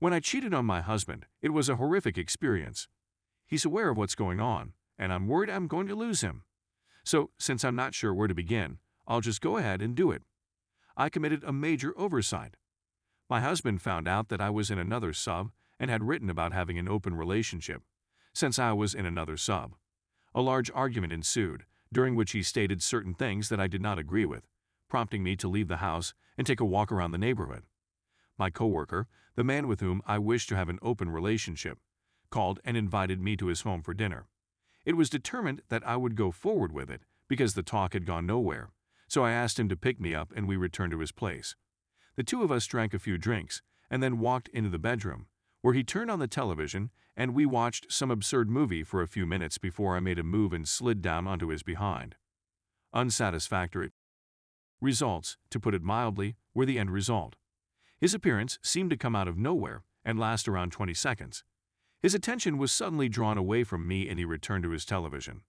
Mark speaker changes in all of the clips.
Speaker 1: When I cheated on my husband, it was a horrific experience. He's aware of what's going on, and I'm worried I'm going to lose him. So, since I'm not sure where to begin, I'll just go ahead and do it. I committed a major oversight. My husband found out that I was in another sub and had written about having an open relationship, since I was in another sub. A large argument ensued, during which he stated certain things that I did not agree with, prompting me to leave the house and take a walk around the neighborhood. My coworker, the man with whom I wished to have an open relationship, called and invited me to his home for dinner. It was determined that I would go forward with it because the talk had gone nowhere, so I asked him to pick me up and we returned to his place. The two of us drank a few drinks and then walked into the bedroom, where he turned on the television and we watched some absurd movie for a few minutes before I made a move and slid down onto his behind. Unsatisfactory results, to put it mildly, were the end result. His appearance seemed to come out of nowhere and last around 20 seconds. His attention was suddenly drawn away from me and he returned to his television.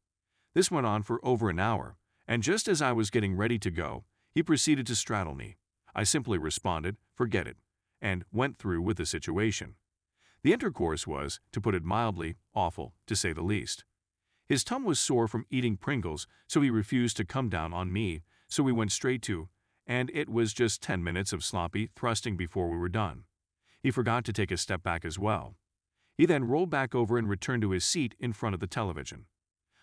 Speaker 1: This went on for over an hour, and just as I was getting ready to go, he proceeded to straddle me. I simply responded, "Forget it," and went through with the situation. The intercourse was, to put it mildly, awful, to say the least. His tongue was sore from eating Pringles, so he refused to come down on me, so we went straight to, and it was just 10 minutes of sloppy thrusting before we were done. He forgot to take a step back as well. He then rolled back over and returned to his seat in front of the television.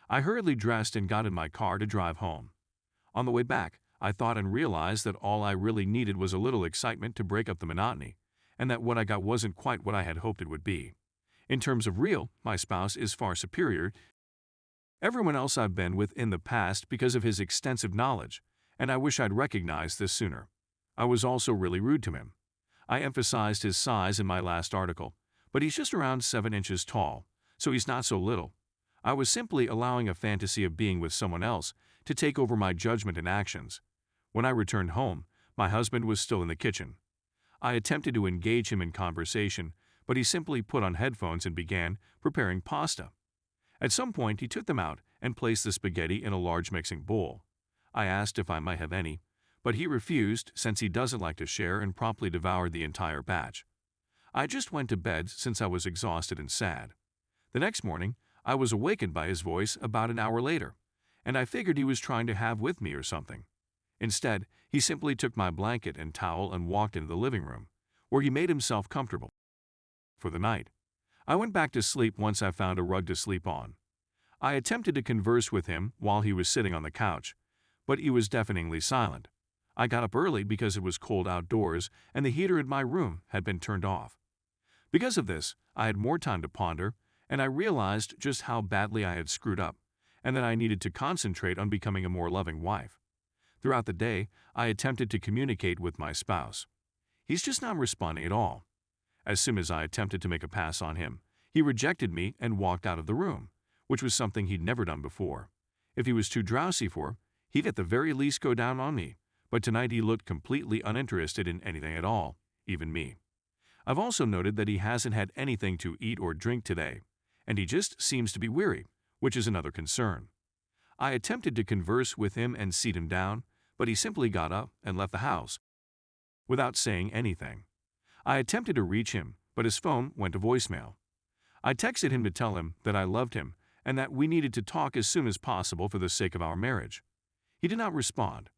Speaker 1: I hurriedly dressed and got in my car to drive home. On the way back, I thought and realized that all I really needed was a little excitement to break up the monotony, and that what I got wasn't quite what I had hoped it would be. In terms of real, my spouse is far superior to everyone else I've been with in the past because of his extensive knowledge, and I wish I'd recognized this sooner. I was also really rude to him. I emphasized his size in my last article, but he's just around 7 inches tall, so he's not so little. I was simply allowing a fantasy of being with someone else to take over my judgment and actions. When I returned home, my husband was still in the kitchen. I attempted to engage him in conversation, but he simply put on headphones and began preparing pasta. At some point, he took them out and placed the spaghetti in a large mixing bowl. I asked if I might have any, but he refused since he doesn't like to share and promptly devoured the entire batch. I just went to bed since I was exhausted and sad. The next morning, I was awakened by his voice about an hour later, and I figured he was trying to have with me or something. Instead, he simply took my blanket and towel and walked into the living room, where he made himself comfortable for the night. I went back to sleep once I found a rug to sleep on. I attempted to converse with him while he was sitting on the couch, but he was deafeningly silent. I got up early because it was cold outdoors and the heater in my room had been turned off. Because of this, I had more time to ponder, and I realized just how badly I had screwed up, and that I needed to concentrate on becoming a more loving wife. Throughout the day, I attempted to communicate with my spouse. He's just not responding at all. As soon as I attempted to make a pass on him, he rejected me and walked out of the room, which was something he'd never done before. If he was too drowsy for, he'd at the very least go down on me, but tonight he looked completely uninterested in anything at all, even me. I've also noted that he hasn't had anything to eat or drink today, and he just seems to be weary, which is another concern. I attempted to converse with him and seat him down, but he simply got up and left the house without saying anything. I attempted to reach him, but his phone went to voicemail. I texted him to tell him that I loved him and that we needed to talk as soon as possible for the sake of our marriage. He did not respond.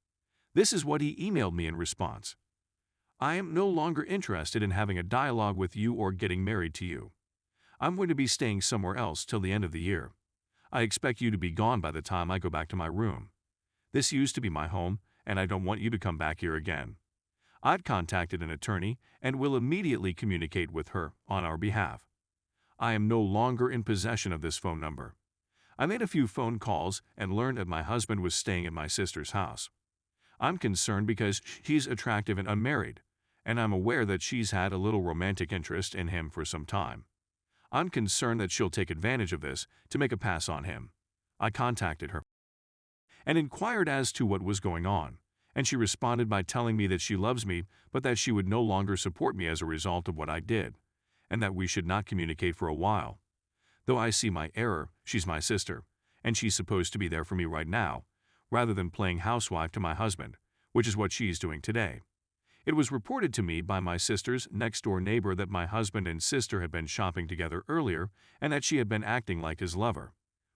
Speaker 1: This is what he emailed me in response. "I am no longer interested in having a dialogue with you or getting married to you. I'm going to be staying somewhere else till the end of the year. I expect you to be gone by the time I go back to my room. This used to be my home, and I don't want you to come back here again. I've contacted an attorney and will immediately communicate with her on our behalf. I am no longer in possession of this phone number. I made a few phone calls and learned that my husband was staying at my sister's house. I'm concerned because she's attractive and unmarried, and I'm aware that she's had a little romantic interest in him for some time. I'm concerned that she'll take advantage of this to make a pass on him. I contacted her and inquired as to what was going on, and she responded by telling me that she loves me but that she would no longer support me as a result of what I did, and that we should not communicate for a while. Though I see my error, she's my sister, and she's supposed to be there for me right now, rather than playing housewife to my husband, which is what she's doing today. It was reported to me by my sister's next-door neighbor that my husband and sister had been shopping together earlier and that she had been acting like his lover.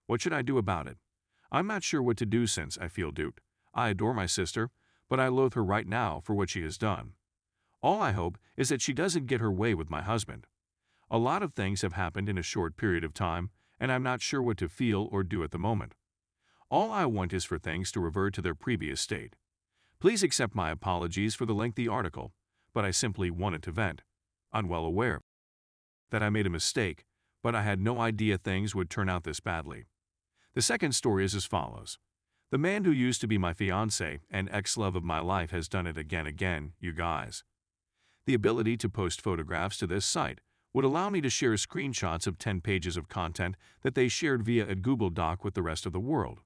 Speaker 1: What should I do about it? I'm not sure what to do since I feel duped. I adore my sister, but I loathe her right now for what she has done. All I hope is that she doesn't get her way with my husband. A lot of things have happened in a short period of time, and I'm not sure what to feel or do at the moment. All I want is for things to revert to their previous state. Please accept my apologies for the lengthy article, but I simply wanted to vent. I'm well aware that I made a mistake, but I had no idea things would turn out this badly. The second story is as follows. The man who used to be my fiancé and ex-love of my life has done it again, you guys. The ability to post photographs to this site would allow me to share screenshots of 10 pages of content that they shared via a Google Doc with the rest of the world.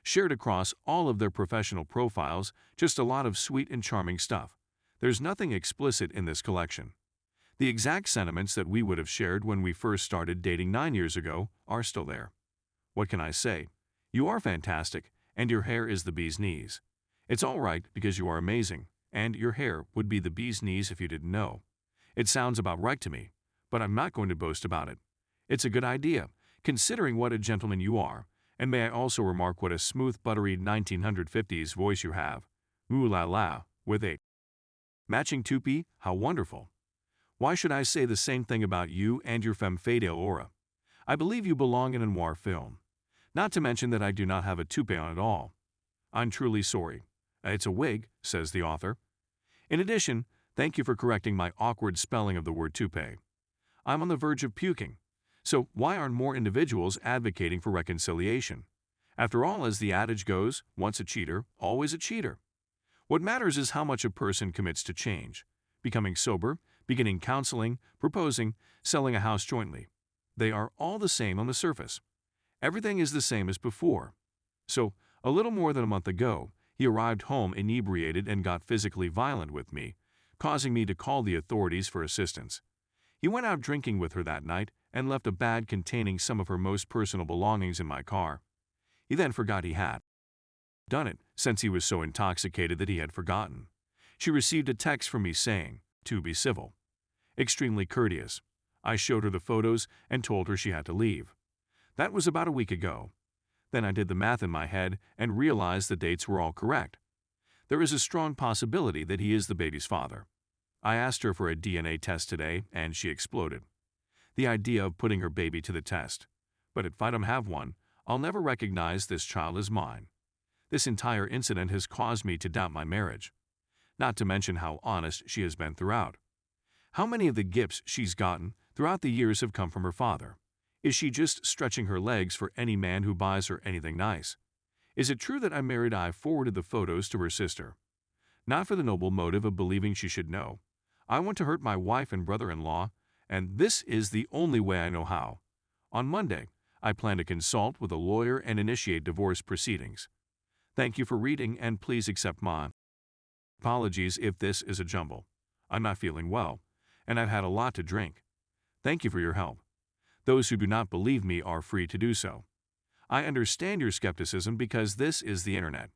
Speaker 1: Shared across all of their professional profiles, just a lot of sweet and charming stuff. There's nothing explicit in this collection. The exact sentiments that we would have shared when we first started dating 9 years ago are still there. What can I say? You are fantastic, and your hair is the bee's knees. It's all right because you are amazing, and your hair would be the bee's knees if you didn't know. It sounds about right to me, but I'm not going to boast about it. It's a good idea, considering what a gentleman you are. And may I also remark what a smooth, buttery 1950s voice you have. Ooh la la, with a matching toupee, how wonderful. Why should I say the same thing about you and your femme fatale aura? I believe you belong in a noir film. Not to mention that I do not have a toupee on at all. I'm truly sorry. It's a wig, says the author. In addition, thank you for correcting my awkward spelling of the word toupee. I'm on the verge of puking. So why aren't more individuals advocating for reconciliation? After all, as the adage goes, once a cheater, always a cheater. What matters is how much a person commits to change. Becoming sober, beginning counseling, proposing, selling a house jointly. They are all the same on the surface. Everything is the same as before. So, a little more than a month ago, he arrived home inebriated and got physically violent with me, causing me to call the authorities for assistance. He went out drinking with her that night and left a bag containing some of her most personal belongings in my car. He then forgot he had done it, since he was so intoxicated that he had forgotten. She received a text from me saying, "To be civil." Extremely courteous. I showed her the photos and told her she had to leave. That was about a week ago. Then I did the math in my head and realized the dates were all correct. There is a strong possibility that he is the baby's father. I asked her for a DNA test today, and she exploded. The idea of putting her baby to the test. But if I don't have one, I'll never recognize this child as mine. This entire incident has caused me to doubt my marriage. Not to mention how honest she has been throughout. How many of the gifts she's gotten throughout the years have come from her father? Is she just stretching her legs for any man who buys her anything nice? Is it true that I forwarded the photos to her sister? Not for the noble motive of believing she should know. I want to hurt my wife and brother-in-law, and this is the only way I know how. On Monday, I plan to consult with a lawyer and initiate divorce proceedings. Thank you for reading, and please accept my apologies if this is a jumble. I'm not feeling well, and I've had a lot to drink. Thank you for your help. Those who do not believe me are free to do so. I understand your skepticism because this is the internet.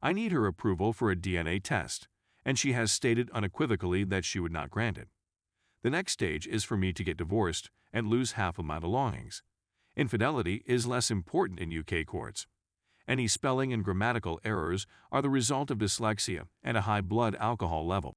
Speaker 1: I need her approval for a DNA test, and she has stated unequivocally that she would not grant it. The next stage is for me to get divorced and lose half of my belongings. Infidelity is less important in UK courts. Any spelling and grammatical errors are the result of dyslexia and a high blood alcohol level.